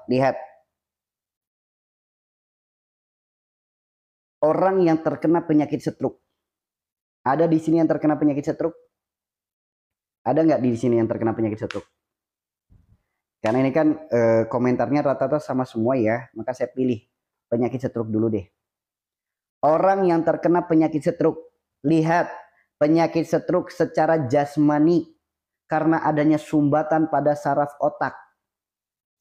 lihat. Orang yang terkena penyakit stroke. Ada di sini yang terkena penyakit stroke? Ada nggak di sini yang terkena penyakit stroke? Karena ini kan komentarnya rata-rata sama semua ya, maka saya pilih penyakit stroke dulu deh. Orang yang terkena penyakit stroke, lihat penyakit stroke secara jasmani karena adanya sumbatan pada saraf otak.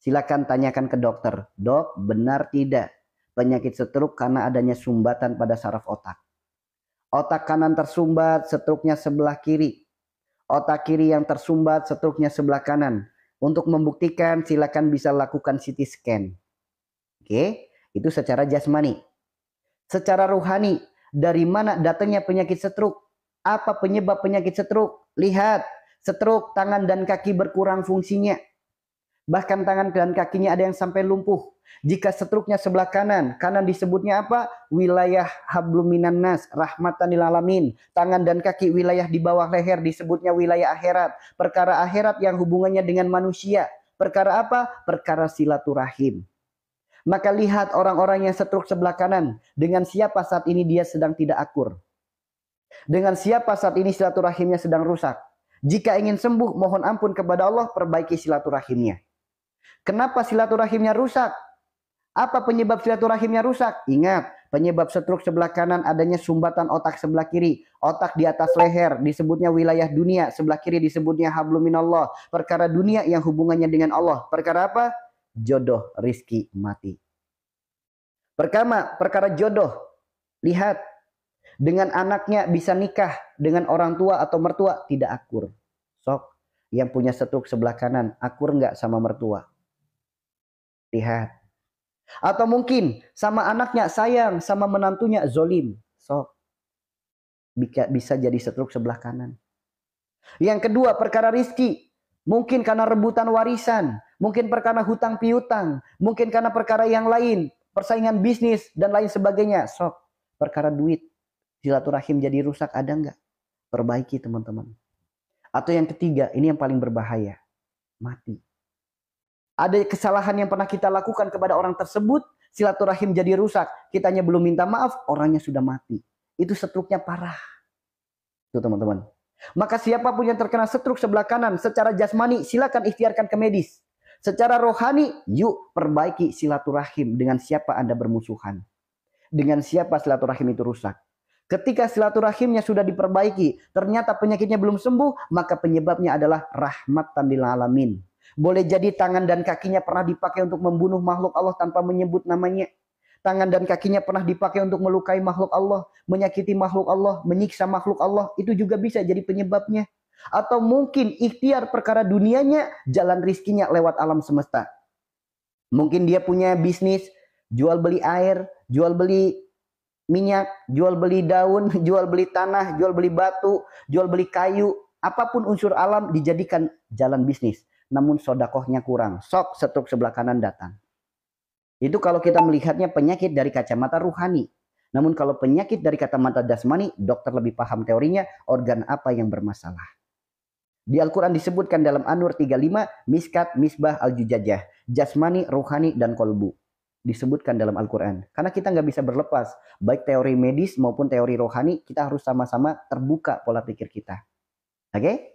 Silakan tanyakan ke dokter, dok, benar tidak penyakit stroke karena adanya sumbatan pada saraf otak? Otak kanan tersumbat, stroke-nya sebelah kiri. Otak kiri yang tersumbat, stroke-nya sebelah kanan. Untuk membuktikan, silakan bisa lakukan CT scan. Oke, itu secara jasmani. Secara rohani, dari mana datangnya penyakit stroke? Apa penyebab penyakit stroke? Lihat, stroke tangan dan kaki berkurang fungsinya. Bahkan tangan dan kakinya ada yang sampai lumpuh. Jika stroke-nya sebelah kanan, kanan disebutnya apa? Wilayah hablum minan nas, rahmatan lil alamin. Tangan dan kaki wilayah di bawah leher disebutnya wilayah akhirat. Perkara akhirat yang hubungannya dengan manusia. Perkara apa? Perkara silaturahim. Maka lihat orang-orang yang stroke sebelah kanan, dengan siapa saat ini dia sedang tidak akur. Dengan siapa saat ini silaturahimnya sedang rusak. Jika ingin sembuh, mohon ampun kepada Allah, perbaiki silaturahimnya. Kenapa silaturahimnya rusak? Apa penyebab silaturahimnya rusak? Ingat, penyebab stroke sebelah kanan adanya sumbatan otak sebelah kiri. Otak di atas leher disebutnya wilayah dunia, sebelah kiri disebutnya hablum minallah. Perkara dunia yang hubungannya dengan Allah. Perkara apa? Jodoh, rizki, mati. Perkara jodoh. Lihat, dengan anaknya bisa nikah, dengan orang tua atau mertua tidak akur. Sok, yang punya stroke sebelah kanan, akur nggak sama mertua? Lihat. Atau mungkin sama anaknya sayang, sama menantunya zolim. Sok, bisa jadi stroke sebelah kanan. Yang kedua, perkara rizki. Mungkin karena rebutan warisan, mungkin perkara hutang piutang, mungkin karena perkara yang lain, persaingan bisnis dan lain sebagainya. Sok, perkara duit, silaturahim jadi rusak, ada nggak? Perbaiki teman-teman. Atau yang ketiga, ini yang paling berbahaya, mati. Ada kesalahan yang pernah kita lakukan kepada orang tersebut, silaturahim jadi rusak, kitanya belum minta maaf, orangnya sudah mati. Itu stroke-nya parah. Itu teman-teman. Maka siapapun yang terkena stroke sebelah kanan, secara jasmani silakan ikhtiarkan ke medis. Secara rohani, yuk perbaiki silaturahim dengan siapa Anda bermusuhan. Dengan siapa silaturahim itu rusak. Ketika silaturahimnya sudah diperbaiki, ternyata penyakitnya belum sembuh, maka penyebabnya adalah rahmatan lil alamin. Boleh jadi tangan dan kakinya pernah dipakai untuk membunuh makhluk Allah tanpa menyebut namanya. Tangan dan kakinya pernah dipakai untuk melukai makhluk Allah, menyakiti makhluk Allah, menyiksa makhluk Allah. Itu juga bisa jadi penyebabnya. Atau mungkin ikhtiar perkara dunianya, jalan rizkinya lewat alam semesta. Mungkin dia punya bisnis, jual beli air, jual beli minyak, jual beli daun, jual beli tanah, jual beli batu, jual beli kayu. Apapun unsur alam dijadikan jalan bisnis. Namun sodakohnya kurang. Sok stroke sebelah kanan datang. Itu kalau kita melihatnya penyakit dari kacamata ruhani. Namun kalau penyakit dari kacamata jasmani, dokter lebih paham teorinya, organ apa yang bermasalah. Di Al-Quran disebutkan dalam An-Nur 35, miskat, misbah, al-jujajah. Jasmani, ruhani, dan kolbu. Disebutkan dalam Al-Quran. Karena kita nggak bisa berlepas. Baik teori medis maupun teori rohani, kita harus sama-sama terbuka pola pikir kita. Oke?